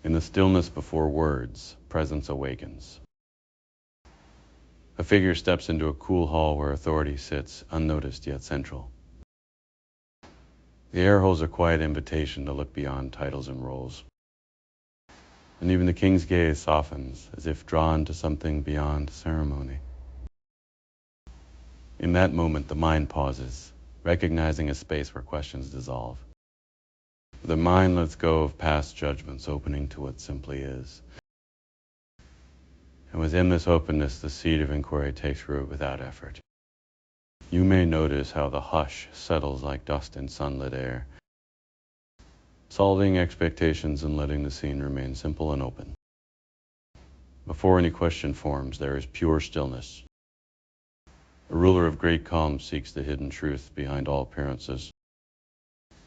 In the stillness before words, presence awakens. A figure steps into a cool hall where authority sits, unnoticed yet central. The air holds a quiet invitation to look beyond titles and roles. And even the king's gaze softens, as if drawn to something beyond ceremony. In that moment, the mind pauses, recognizing a space where questions dissolve. The mind lets go of past judgments, opening to what simply is. And within this openness, the seed of inquiry takes root without effort. You may notice how the hush settles like dust in sunlit air, solving expectations and letting the scene remain simple and open. Before any question forms, there is pure stillness. A ruler of great calm seeks the hidden truth behind all appearances.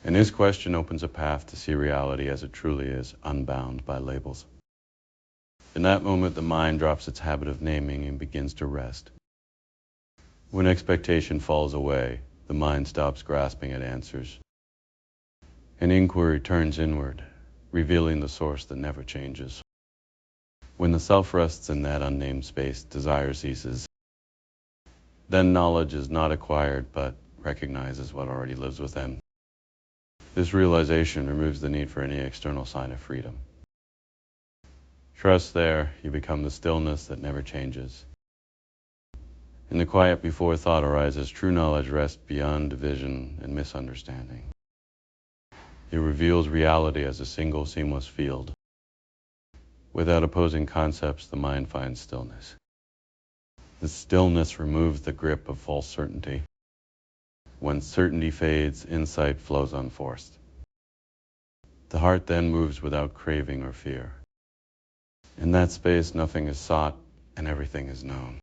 And his question opens a path to see reality as it truly is, unbound by labels. In that moment, the mind drops its habit of naming and begins to rest. When expectation falls away, the mind stops grasping at answers. And inquiry turns inward, revealing the source that never changes. When the self rests in that unnamed space, desire ceases. Then knowledge is not acquired, but recognized as what already lives within. This realization removes the need for any external sign of freedom. Trust there, you become the stillness that never changes. In the quiet before thought arises, true knowledge rests beyond division and misunderstanding. It reveals reality as a single seamless field. Without opposing concepts, the mind finds stillness. The stillness removes the grip of false certainty. When certainty fades, insight flows unforced. The heart then moves without craving or fear. In that space, nothing is sought and everything is known.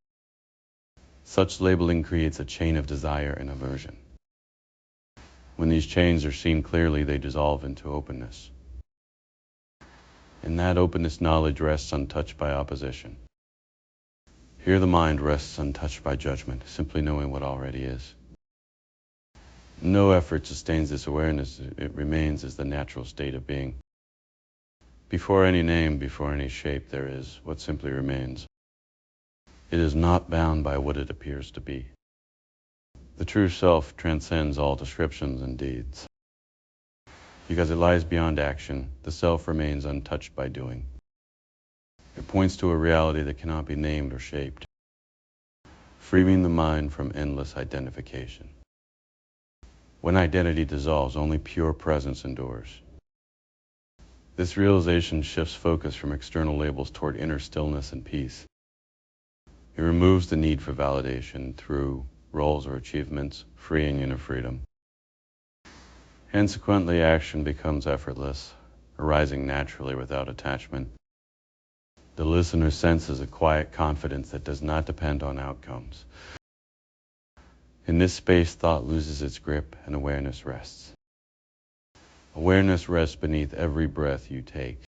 Such labeling creates a chain of desire and aversion. When these chains are seen clearly, they dissolve into openness. In that openness, knowledge rests untouched by opposition. Here the mind rests untouched by judgment, simply knowing what already is. No effort sustains this awareness. It remains as the natural state of being. Before any name, before any shape, there is what simply remains. It is not bound by what it appears to be. The true self transcends all descriptions and deeds. Because it lies beyond action, the self remains untouched by doing. It points to a reality that cannot be named or shaped, freeing the mind from endless identification. When identity dissolves, only pure presence endures. This realization shifts focus from external labels toward inner stillness and peace. It removes the need for validation through roles or achievements, freeing inner freedom. Consequently, action becomes effortless, arising naturally without attachment. The listener senses a quiet confidence that does not depend on outcomes. In this space, thought loses its grip and awareness rests. Awareness rests beneath every breath you take.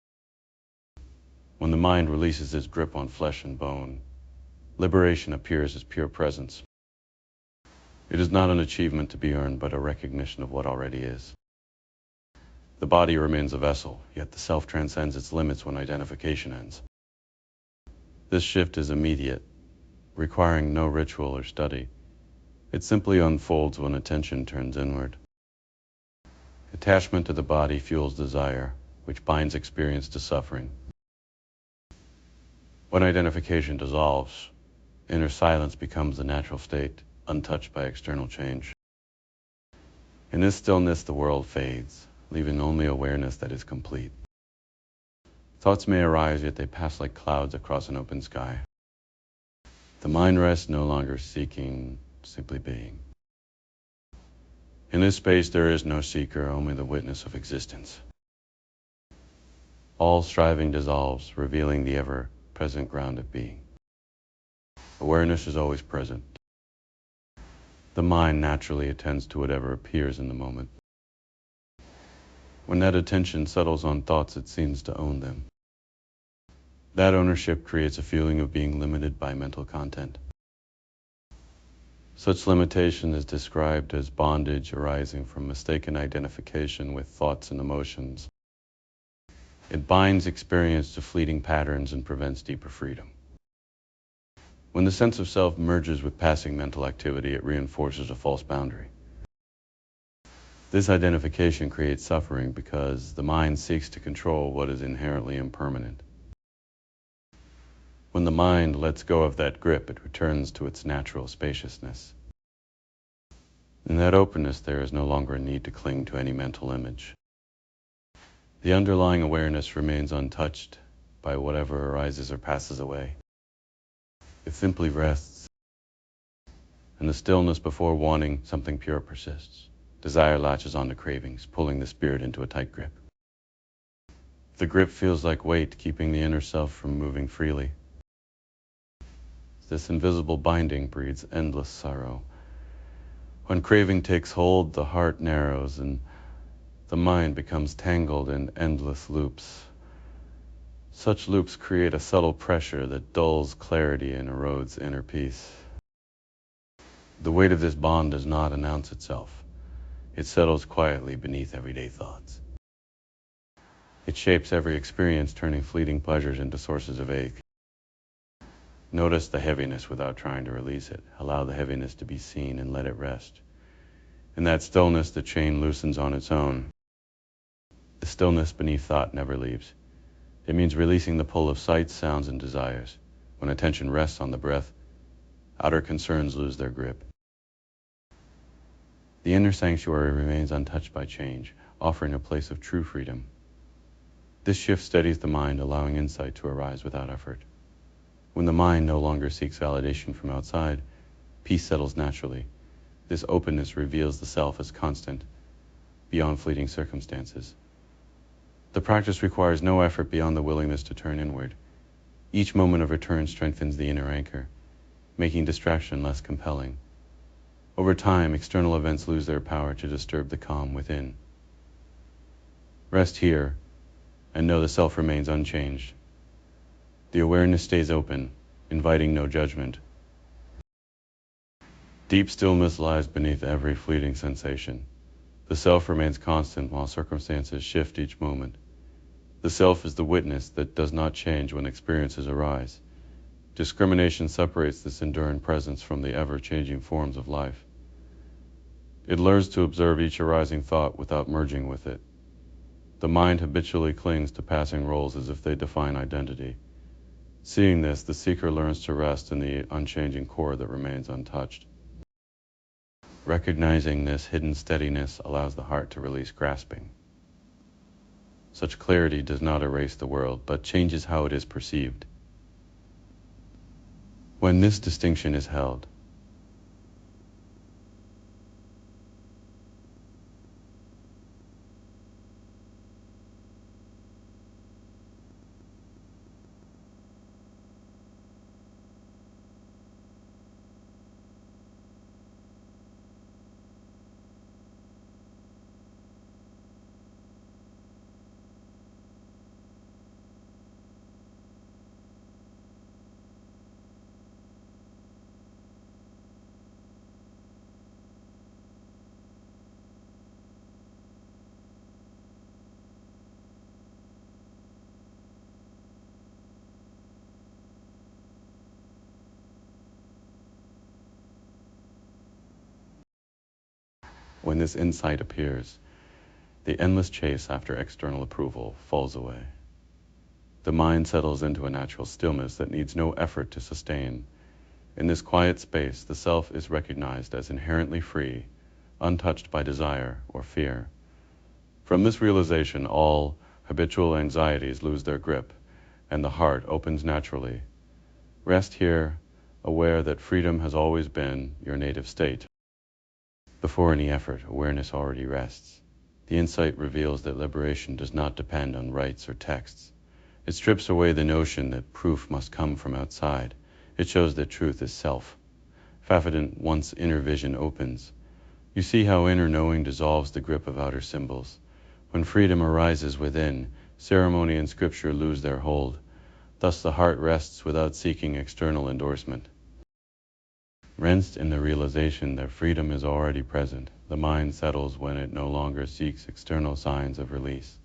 When the mind releases its grip on flesh and bone, liberation appears as pure presence. It is not an achievement to be earned, but a recognition of what already is. The body remains a vessel, yet the self transcends its limits when identification ends. This shift is immediate, requiring no ritual or study. It simply unfolds when attention turns inward. Attachment to the body fuels desire, which binds experience to suffering. When identification dissolves, inner silence becomes the natural state, untouched by external change. In this stillness, the world fades, leaving only awareness that is complete. Thoughts may arise, yet they pass like clouds across an open sky. The mind rests, no longer seeking, simply being. In this space, there is no seeker, only the witness of existence. All striving dissolves, revealing the ever-present ground of being. Awareness is always present. The mind naturally attends to whatever appears in the moment. When that attention settles on thoughts, it seems to own them. That ownership creates a feeling of being limited by mental content. Such limitation is described as bondage arising from mistaken identification with thoughts and emotions. It binds experience to fleeting patterns and prevents deeper freedom. When the sense of self merges with passing mental activity, it reinforces a false boundary. This identification creates suffering because the mind seeks to control what is inherently impermanent. When the mind lets go of that grip, it returns to its natural spaciousness. In that openness, there is no longer a need to cling to any mental image. The underlying awareness remains untouched by whatever arises or passes away. It simply rests, and the stillness before wanting something pure persists. Desire latches onto cravings, pulling the spirit into a tight grip. The grip feels like weight, keeping the inner self from moving freely. This invisible binding breeds endless sorrow. When craving takes hold, the heart narrows and the mind becomes tangled in endless loops. Such loops create a subtle pressure that dulls clarity and erodes inner peace. The weight of this bond does not announce itself. It settles quietly beneath everyday thoughts. It shapes every experience, turning fleeting pleasures into sources of ache. Notice the heaviness without trying to release it. Allow the heaviness to be seen and let it rest. In that stillness, the chain loosens on its own. The stillness beneath thought never leaves. It means releasing the pull of sights, sounds, and desires. When attention rests on the breath, outer concerns lose their grip. The inner sanctuary remains untouched by change, offering a place of true freedom. This shift steadies the mind, allowing insight to arise without effort. When the mind no longer seeks validation from outside, peace settles naturally. This openness reveals the self as constant, beyond fleeting circumstances. The practice requires no effort beyond the willingness to turn inward. Each moment of return strengthens the inner anchor, making distraction less compelling. Over time, external events lose their power to disturb the calm within. Rest here, and know the self remains unchanged. The awareness stays open, inviting no judgment. Deep stillness lies beneath every fleeting sensation. The self remains constant while circumstances shift each moment. The self is the witness that does not change when experiences arise. Discrimination separates this enduring presence from the ever-changing forms of life. It learns to observe each arising thought without merging with it. The mind habitually clings to passing roles as if they define identity. Seeing this, the seeker learns to rest in the unchanging core that remains untouched. Recognizing this hidden steadiness allows the heart to release grasping. Such clarity does not erase the world, but changes how it is perceived. When this distinction is held, when this insight appears, the endless chase after external approval falls away. The mind settles into a natural stillness that needs no effort to sustain. In this quiet space, the self is recognized as inherently free, untouched by desire or fear. From this realization, all habitual anxieties lose their grip, and the heart opens naturally. Rest here, aware that freedom has always been your native state. Before any effort, awareness already rests. The insight reveals that liberation does not depend on rites or texts. It strips away the notion that proof must come from outside. It shows that truth is self. Faffident, once inner vision opens, you see how inner knowing dissolves the grip of outer symbols. When freedom arises within, ceremony and scripture lose their hold. Thus the heart rests without seeking external endorsement. Rest in the realization that freedom is already present. The mind settles when it no longer seeks external signs of release.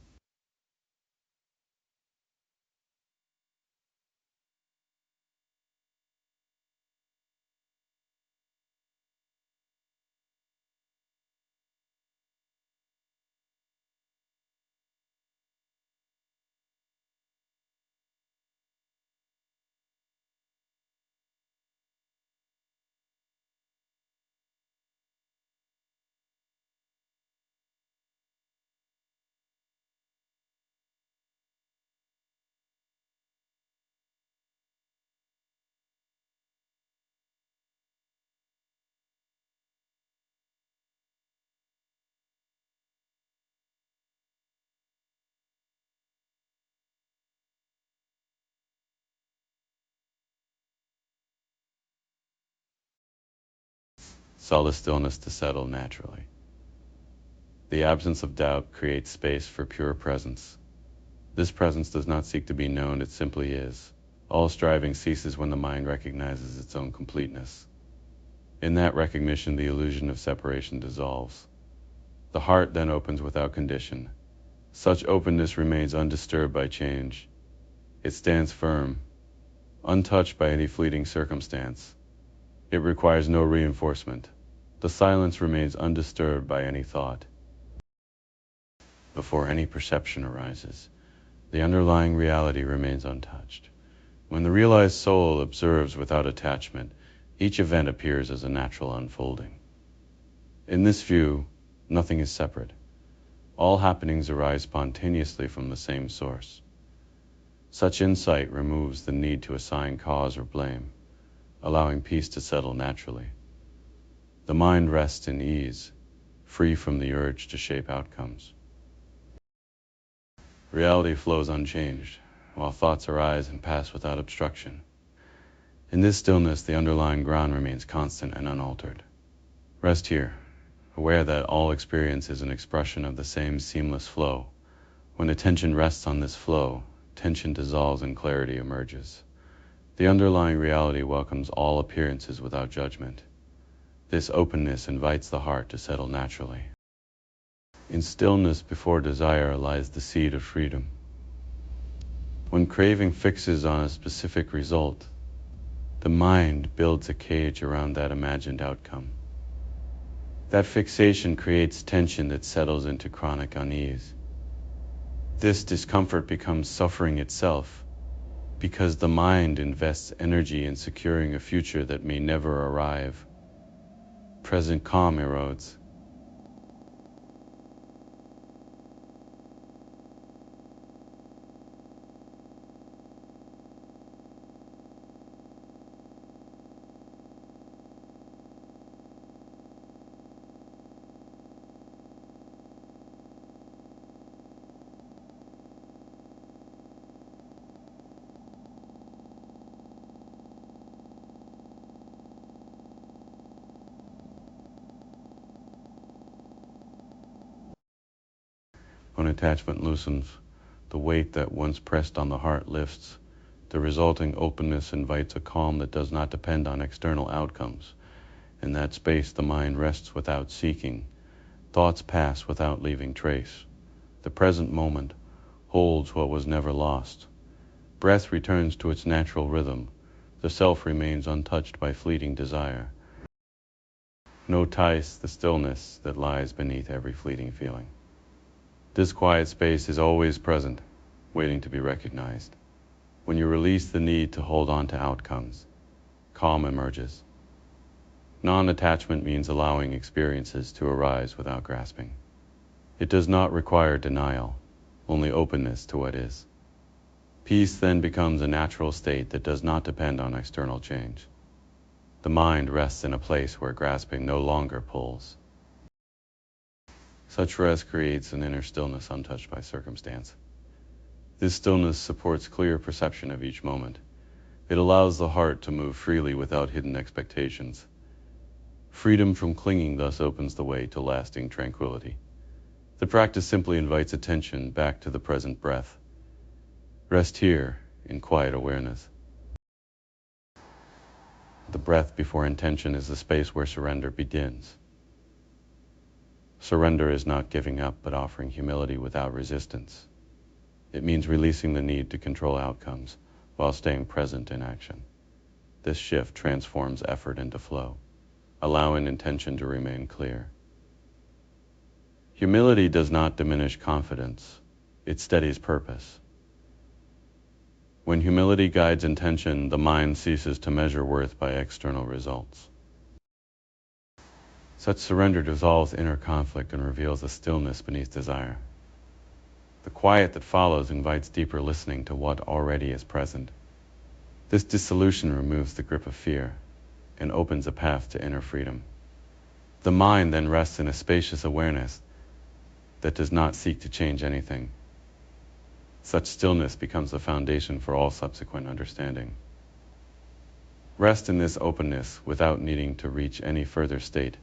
allow the stillness to settle naturally. The absence of doubt creates space for pure presence. This presence does not seek to be known, it simply is. All striving ceases when the mind recognizes its own completeness. In that recognition, the illusion of separation dissolves. The heart then opens without condition. Such openness remains undisturbed by change. It stands firm, untouched by any fleeting circumstance. It requires no reinforcement. The silence remains undisturbed by any thought. Before any perception arises, the underlying reality remains untouched. When the realized soul observes without attachment, each event appears as a natural unfolding. In this view, nothing is separate. All happenings arise spontaneously from the same source. Such insight removes the need to assign cause or blame, allowing peace to settle naturally. The mind rests in ease, free from the urge to shape outcomes. Reality flows unchanged, while thoughts arise and pass without obstruction. In this stillness, the underlying ground remains constant and unaltered. Rest here, aware that all experience is an expression of the same seamless flow. When attention rests on this flow, tension dissolves and clarity emerges. The underlying reality welcomes all appearances without judgment. This openness invites the heart to settle naturally. In stillness before desire lies the seed of freedom. When craving fixes on a specific result, the mind builds a cage around that imagined outcome. That fixation creates tension that settles into chronic unease. This discomfort becomes suffering itself, because the mind invests energy in securing a future that may never arrive. Present calm erodes. When attachment loosens, the weight that once pressed on the heart lifts. The resulting openness invites a calm that does not depend on external outcomes. In that space, the mind rests without seeking. Thoughts pass without leaving trace. The present moment holds what was never lost. Breath returns to its natural rhythm. The self remains untouched by fleeting desire. No ties the stillness that lies beneath every fleeting feeling. This quiet space is always present, waiting to be recognized. When you release the need to hold on to outcomes, calm emerges. Non-attachment means allowing experiences to arise without grasping. It does not require denial, only openness to what is. Peace then becomes a natural state that does not depend on external change. The mind rests in a place where grasping no longer pulls. Such rest creates an inner stillness untouched by circumstance. This stillness supports clear perception of each moment. It allows the heart to move freely without hidden expectations. Freedom from clinging thus opens the way to lasting tranquility. The practice simply invites attention back to the present breath. Rest here in quiet awareness. The breath before intention is the space where surrender begins. Surrender is not giving up, but offering humility without resistance. It means releasing the need to control outcomes while staying present in action. This shift transforms effort into flow, allowing intention to remain clear. Humility does not diminish confidence, it steadies purpose. When humility guides intention, the mind ceases to measure worth by external results. Such surrender dissolves inner conflict and reveals a stillness beneath desire. The quiet that follows invites deeper listening to what already is present. This dissolution removes the grip of fear and opens a path to inner freedom. The mind then rests in a spacious awareness that does not seek to change anything. Such stillness becomes the foundation for all subsequent understanding. Rest in this openness without needing to reach any further state.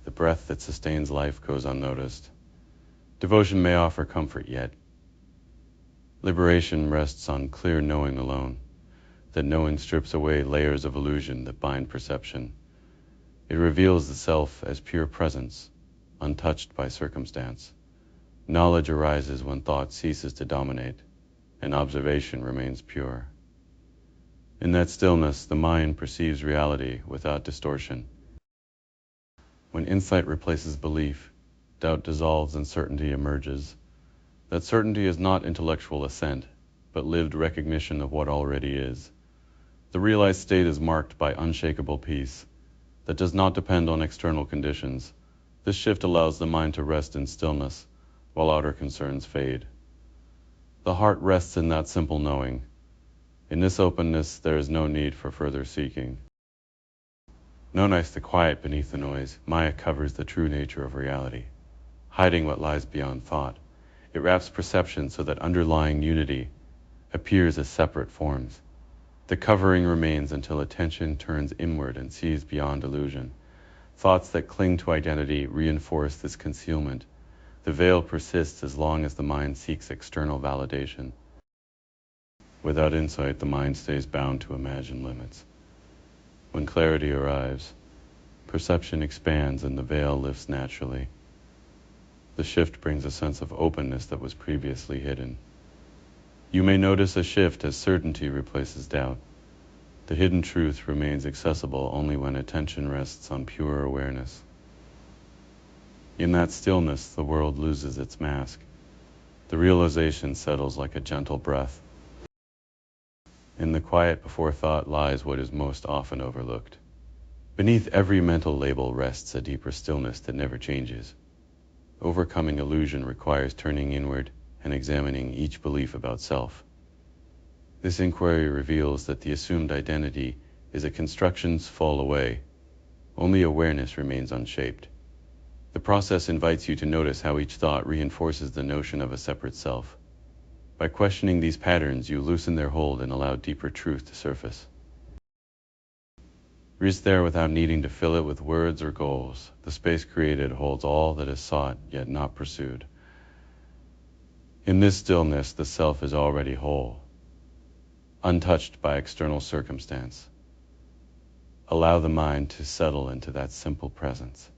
The breath that sustains life goes unnoticed. Devotion may offer comfort yet. Liberation rests on clear knowing alone. That knowing strips away layers of illusion that bind perception. It reveals the self as pure presence, untouched by circumstance. Knowledge arises when thought ceases to dominate, and observation remains pure. In that stillness, the mind perceives reality without distortion. When insight replaces belief, doubt dissolves and certainty emerges. That certainty is not intellectual assent, but lived recognition of what already is. The realized state is marked by unshakable peace that does not depend on external conditions. This shift allows the mind to rest in stillness while outer concerns fade. The heart rests in that simple knowing. In this openness, there is no need for further seeking. Known as the quiet beneath the noise, Maya covers the true nature of reality, hiding what lies beyond thought. It wraps perception so that underlying unity appears as separate forms. The covering remains until attention turns inward and sees beyond illusion. Thoughts that cling to identity reinforce this concealment. The veil persists as long as the mind seeks external validation. Without insight, the mind stays bound to imagined limits. When clarity arrives, perception expands and the veil lifts naturally. The shift brings a sense of openness that was previously hidden. You may notice a shift as certainty replaces doubt. The hidden truth remains accessible only when attention rests on pure awareness. In that stillness, the world loses its mask. The realization settles like a gentle breath. In the quiet before thought lies what is most often overlooked. Beneath every mental label rests a deeper stillness that never changes. Overcoming illusion requires turning inward and examining each belief about self. This inquiry reveals that the assumed identity is a construction's fall away. Only awareness remains unshaped. The process invites you to notice how each thought reinforces the notion of a separate self. By questioning these patterns, you loosen their hold and allow deeper truth to surface. Rest there without needing to fill it with words or goals. The space created holds all that is sought yet not pursued. In this stillness, the self is already whole, untouched by external circumstance. Allow the mind to settle into that simple presence.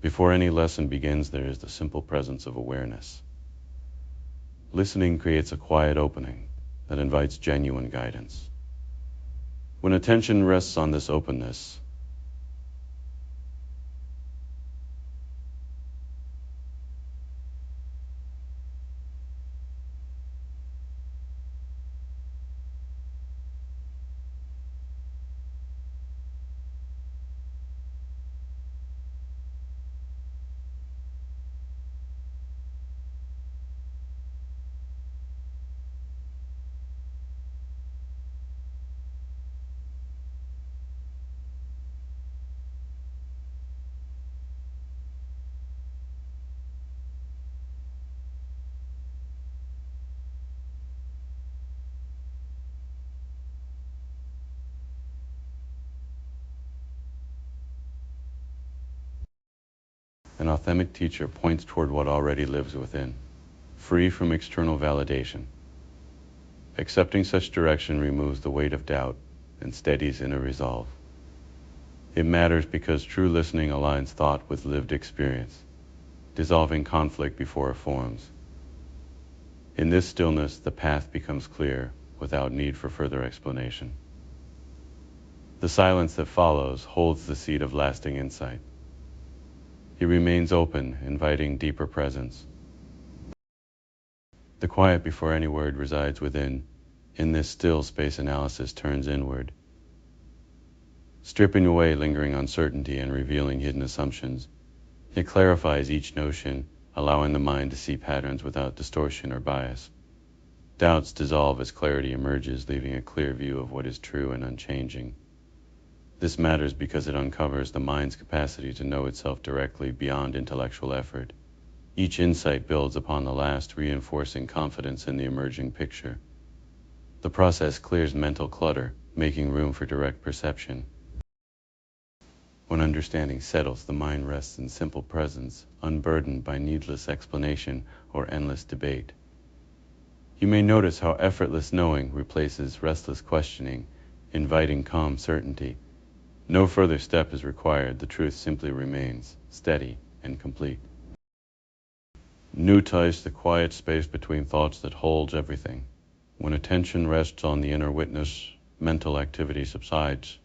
Before any lesson begins, there is the simple presence of awareness. Listening creates a quiet opening that invites genuine guidance. When attention rests on this openness, an authentic teacher points toward what already lives within, free from external validation. Accepting such direction removes the weight of doubt and steadies inner resolve. It matters because true listening aligns thought with lived experience, dissolving conflict before it forms. In this stillness, the path becomes clear without need for further explanation. The silence that follows holds the seed of lasting insight. It remains open, inviting deeper presence. The quiet before any word resides within. In this still space, analysis turns inward, stripping away lingering uncertainty and revealing hidden assumptions. It clarifies each notion, allowing the mind to see patterns without distortion or bias. Doubts dissolve as clarity emerges, leaving a clear view of what is true and unchanging. This matters because it uncovers the mind's capacity to know itself directly beyond intellectual effort. Each insight builds upon the last, reinforcing confidence in the emerging picture. The process clears mental clutter, making room for direct perception. When understanding settles, the mind rests in simple presence, unburdened by needless explanation or endless debate. You may notice how effortless knowing replaces restless questioning, inviting calm certainty. No further step is required, the truth simply remains, steady and complete. Notice the quiet space between thoughts that holds everything. When attention rests on the inner witness, mental activity subsides.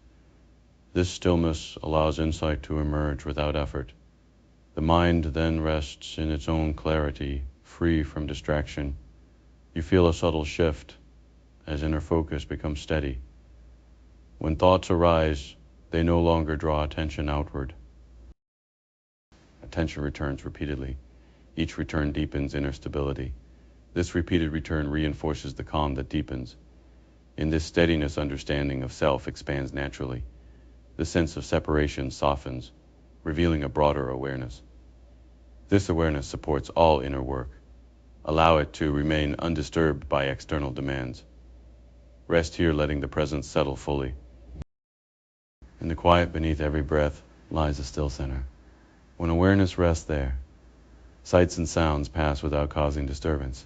This stillness allows insight to emerge without effort. The mind then rests in its own clarity, free from distraction. You feel a subtle shift as inner focus becomes steady. When thoughts arise, they no longer draw attention outward. Attention returns repeatedly. Each return deepens inner stability. This repeated return reinforces the calm that deepens. In this steadiness, understanding of self expands naturally. The sense of separation softens, revealing a broader awareness. This awareness supports all inner work. Allow it to remain undisturbed by external demands. Rest here, letting the present settle fully. In the quiet beneath every breath lies a still center. When awareness rests there, sights and sounds pass without causing disturbance.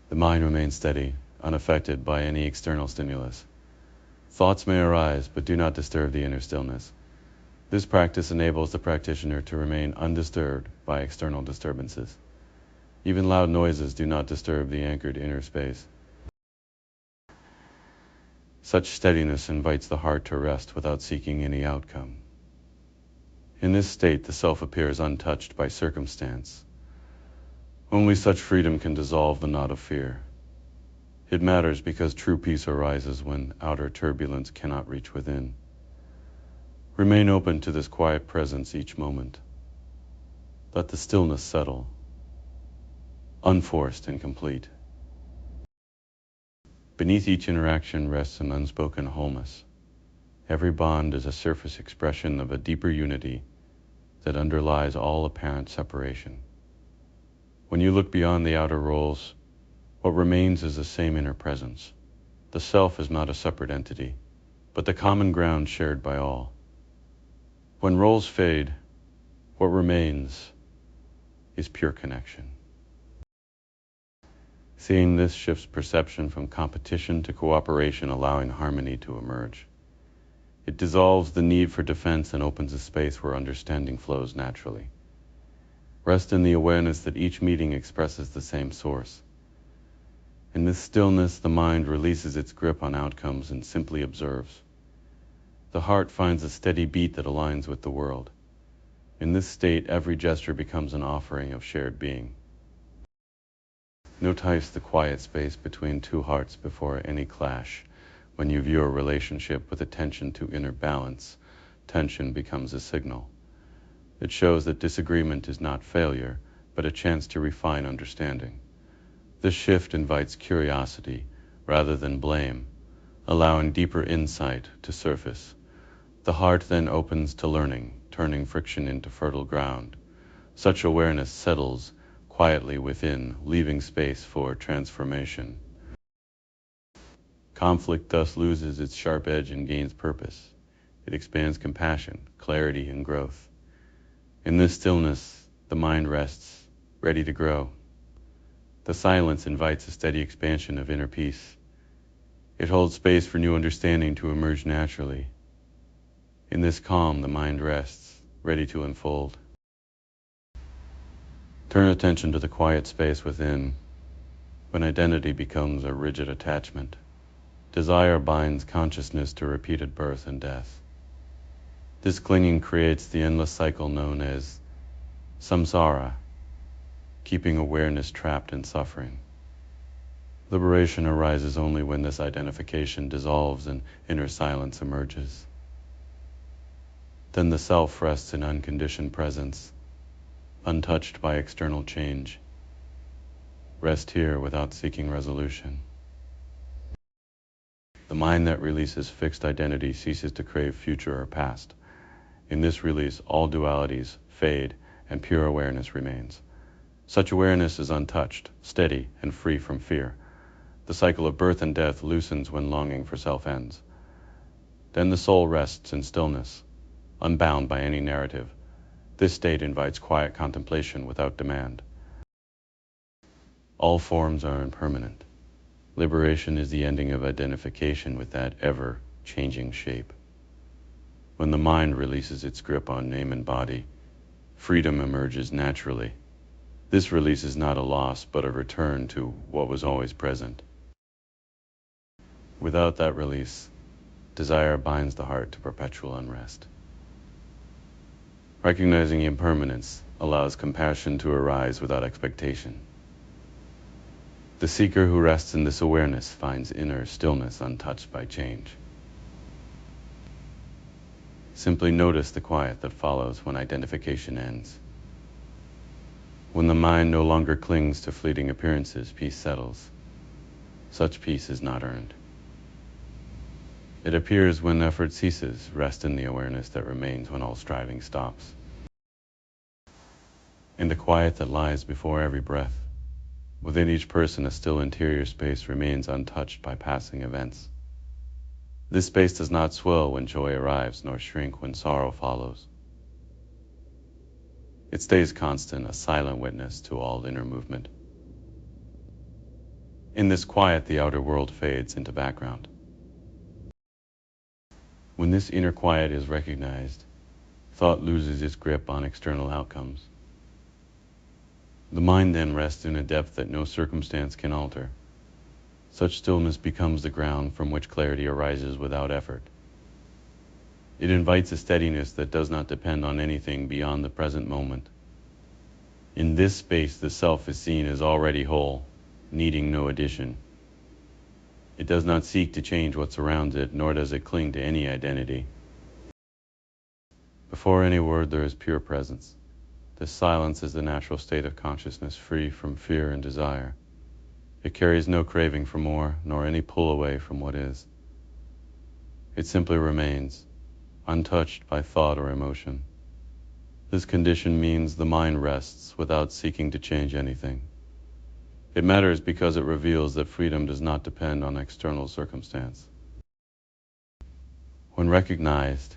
The mind remains steady, unaffected by any external stimulus. Thoughts may arise, but do not disturb the inner stillness. This practice enables the practitioner to remain undisturbed by external disturbances. Even loud noises do not disturb the anchored inner space. Such steadiness invites the heart to rest without seeking any outcome. In this state, the self appears untouched by circumstance. Only such freedom can dissolve the knot of fear. It matters because true peace arises when outer turbulence cannot reach within. Remain open to this quiet presence each moment. Let the stillness settle, unforced and complete. Beneath each interaction rests an unspoken wholeness. Every bond is a surface expression of a deeper unity that underlies all apparent separation. When you look beyond the outer roles, what remains is the same inner presence. The self is not a separate entity, but the common ground shared by all. When roles fade, what remains is pure connection. Seeing this shifts perception from competition to cooperation, allowing harmony to emerge. It dissolves the need for defense and opens a space where understanding flows naturally. Rest in the awareness that each meeting expresses the same source. In this stillness, the mind releases its grip on outcomes and simply observes. The heart finds a steady beat that aligns with the world. In this state, every gesture becomes an offering of shared being. Notice the quiet space between two hearts before any clash. When you view a relationship with attention to inner balance, tension becomes a signal. It shows that disagreement is not failure, but a chance to refine understanding. This shift invites curiosity rather than blame, allowing deeper insight to surface. The heart then opens to learning, turning friction into fertile ground. Such awareness settles quietly within, leaving space for transformation. Conflict thus loses its sharp edge and gains purpose. It expands compassion, clarity, and growth. In this stillness, the mind rests, ready to grow. The silence invites a steady expansion of inner peace. It holds space for new understanding to emerge naturally. In this calm, the mind rests, ready to unfold. Turn attention to the quiet space within. When identity becomes a rigid attachment, desire binds consciousness to repeated birth and death. This clinging creates the endless cycle known as samsara, keeping awareness trapped in suffering. Liberation arises only when this identification dissolves and inner silence emerges. Then the self rests in unconditioned presence, untouched by external change. Rest here without seeking resolution. The mind that releases fixed identity ceases to crave future or past. In this release, all dualities fade and pure awareness remains. Such awareness is untouched, steady, and free from fear. The cycle of birth and death loosens when longing for self ends. Then the soul rests in stillness, unbound by any narrative. This state invites quiet contemplation without demand. All forms are impermanent. Liberation is the ending of identification with that ever-changing shape. When the mind releases its grip on name and body, freedom emerges naturally. This release is not a loss, but a return to what was always present. Without that release, desire binds the heart to perpetual unrest. Recognizing impermanence allows compassion to arise without expectation. The seeker who rests in this awareness finds inner stillness untouched by change. Simply notice the quiet that follows when identification ends. When the mind no longer clings to fleeting appearances, peace settles. Such peace is not earned. It appears when effort ceases. Rest in the awareness that remains when all striving stops. In the quiet that lies before every breath, within each person a still interior space remains untouched by passing events. This space does not swell when joy arrives, nor shrink when sorrow follows. It stays constant, a silent witness to all inner movement. In this quiet, the outer world fades into background. When this inner quiet is recognized, thought loses its grip on external outcomes. The mind then rests in a depth that no circumstance can alter. Such stillness becomes the ground from which clarity arises without effort. It invites a steadiness that does not depend on anything beyond the present moment. In this space, the self is seen as already whole, needing no addition. It does not seek to change what surrounds it, nor does it cling to any identity. Before any word, there is pure presence. This silence is the natural state of consciousness, free from fear and desire. It carries no craving for more, nor any pull away from what is. It simply remains, untouched by thought or emotion. This condition means the mind rests without seeking to change anything. It matters because it reveals that freedom does not depend on external circumstance. When recognized,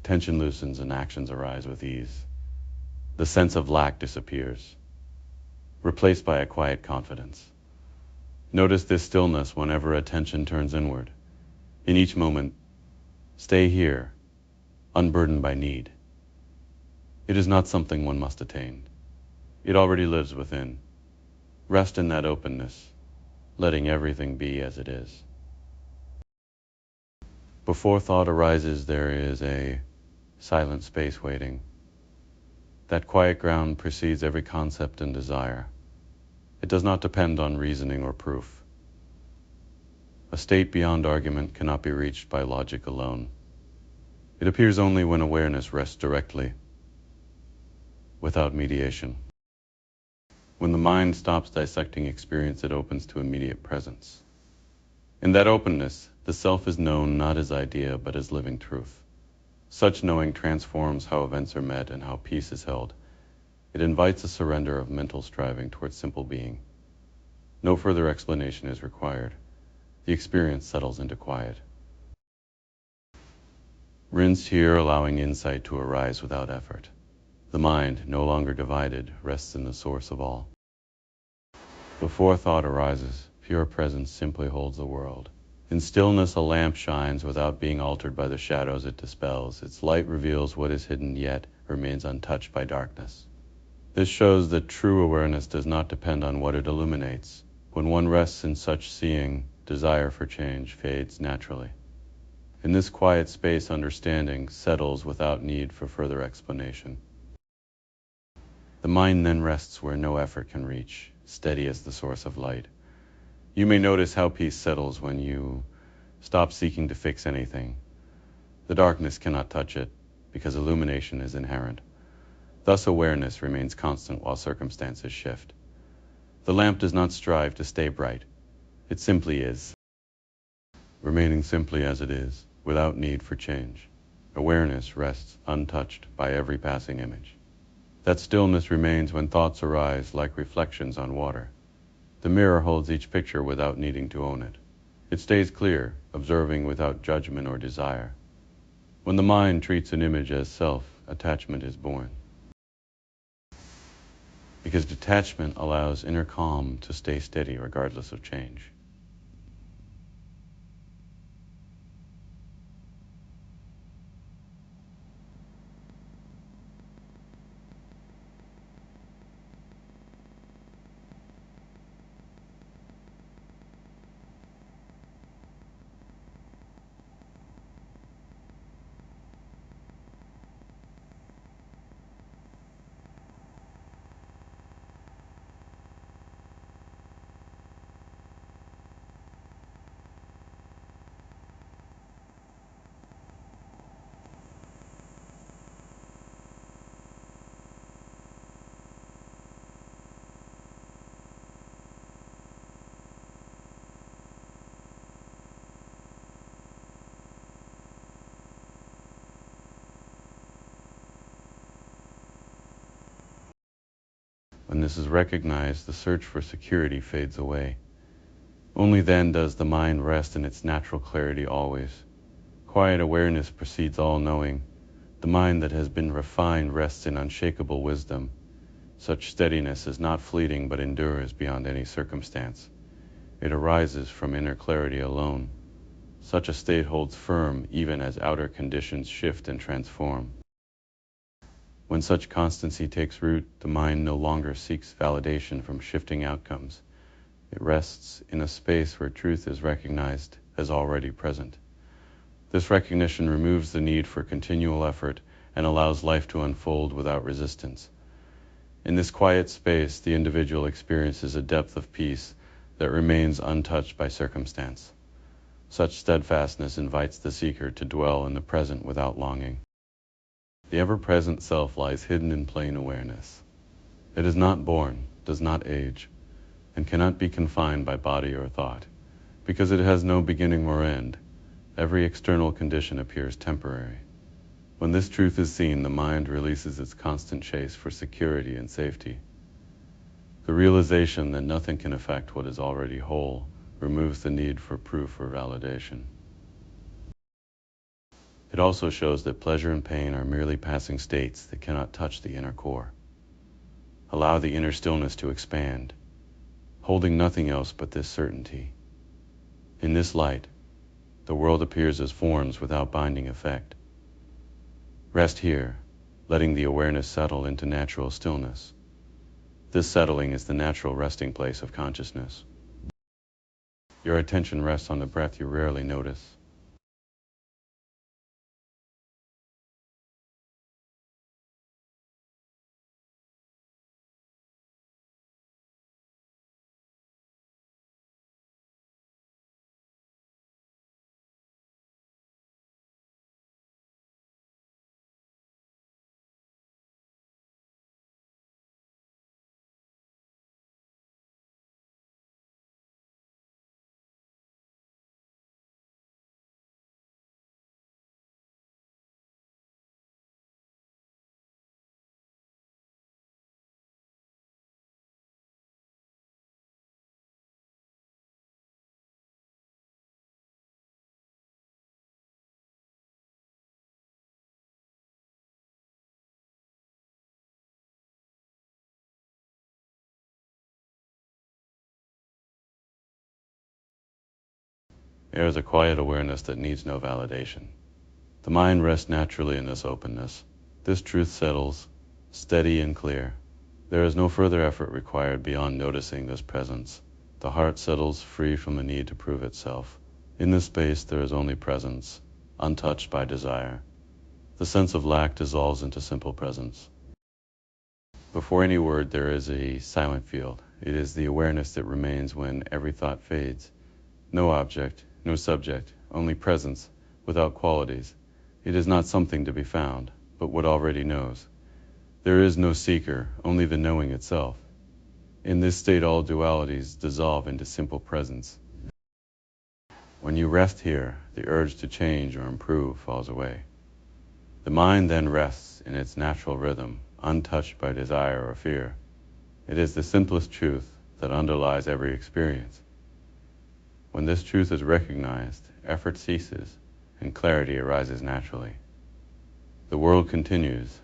tension loosens and actions arise with ease. The sense of lack disappears, replaced by a quiet confidence. Notice this stillness whenever attention turns inward. In each moment, stay here, unburdened by need. It is not something one must attain. It already lives within. Rest in that openness, letting everything be as it is. Before thought arises, there is a silent space waiting. That quiet ground precedes every concept and desire. It does not depend on reasoning or proof. A state beyond argument cannot be reached by logic alone. It appears only when awareness rests directly, without mediation. When the mind stops dissecting experience, it opens to immediate presence. In that openness, the self is known not as idea, but as living truth. Such knowing transforms how events are met and how peace is held. It invites a surrender of mental striving towards simple being. No further explanation is required. The experience settles into quiet. Rinsed here, allowing insight to arise without effort. The mind, no longer divided, rests in the source of all. Before thought arises, pure presence simply holds the world. In stillness, a lamp shines without being altered by the shadows it dispels. Its light reveals what is hidden, yet remains untouched by darkness. This shows that true awareness does not depend on what it illuminates. When one rests in such seeing, desire for change fades naturally. In this quiet space, understanding settles without need for further explanation. The mind then rests where no effort can reach, steady as the source of light. You may notice how peace settles when you stop seeking to fix anything. The darkness cannot touch it, because illumination is inherent. Thus awareness remains constant while circumstances shift. The lamp does not strive to stay bright. It simply is, remaining simply as it is, without need for change. Awareness rests untouched by every passing image. That stillness remains when thoughts arise like reflections on water. The mirror holds each picture without needing to own it. It stays clear, observing without judgment or desire. When the mind treats an image as self, attachment is born. Because detachment allows inner calm to stay steady regardless of change. When this is recognized, the search for security fades away. Only then does the mind rest in its natural clarity always. Quiet awareness precedes all knowing. The mind that has been refined rests in unshakable wisdom. Such steadiness is not fleeting but endures beyond any circumstance. It arises from inner clarity alone. Such a state holds firm even as outer conditions shift and transform. When such constancy takes root, the mind no longer seeks validation from shifting outcomes. It rests in a space where truth is recognized as already present. This recognition removes the need for continual effort and allows life to unfold without resistance. In this quiet space, the individual experiences a depth of peace that remains untouched by circumstance. Such steadfastness invites the seeker to dwell in the present without longing. The ever-present self lies hidden in plain awareness. It is not born, does not age, and cannot be confined by body or thought. Because it has no beginning or end, every external condition appears temporary. When this truth is seen, the mind releases its constant chase for security and safety. The realization that nothing can affect what is already whole removes the need for proof or validation. It also shows that pleasure and pain are merely passing states that cannot touch the inner core. Allow the inner stillness to expand, holding nothing else but this certainty. In this light, the world appears as forms without binding effect. Rest here, letting the awareness settle into natural stillness. This settling is the natural resting place of consciousness. Your attention rests on the breath you rarely notice. There is a quiet awareness that needs no validation. The mind rests naturally in this openness. This truth settles, steady and clear. There is no further effort required beyond noticing this presence. The heart settles free from the need to prove itself. In this space there is only presence, untouched by desire. The sense of lack dissolves into simple presence. Before any word there is a silent field. It is the awareness that remains when every thought fades. No object, no subject, only presence, without qualities. It is not something to be found, but what already knows. There is no seeker, only the knowing itself. In this state all dualities dissolve into simple presence. When you rest here, the urge to change or improve falls away. The mind then rests in its natural rhythm, untouched by desire or fear. It is the simplest truth, that underlies every experience. When this truth is recognized, effort ceases and clarity arises naturally. The world continues,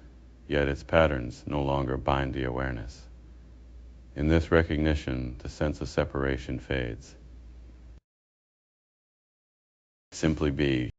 yet its patterns no longer bind the awareness. In this recognition, the sense of separation fades. Simply be.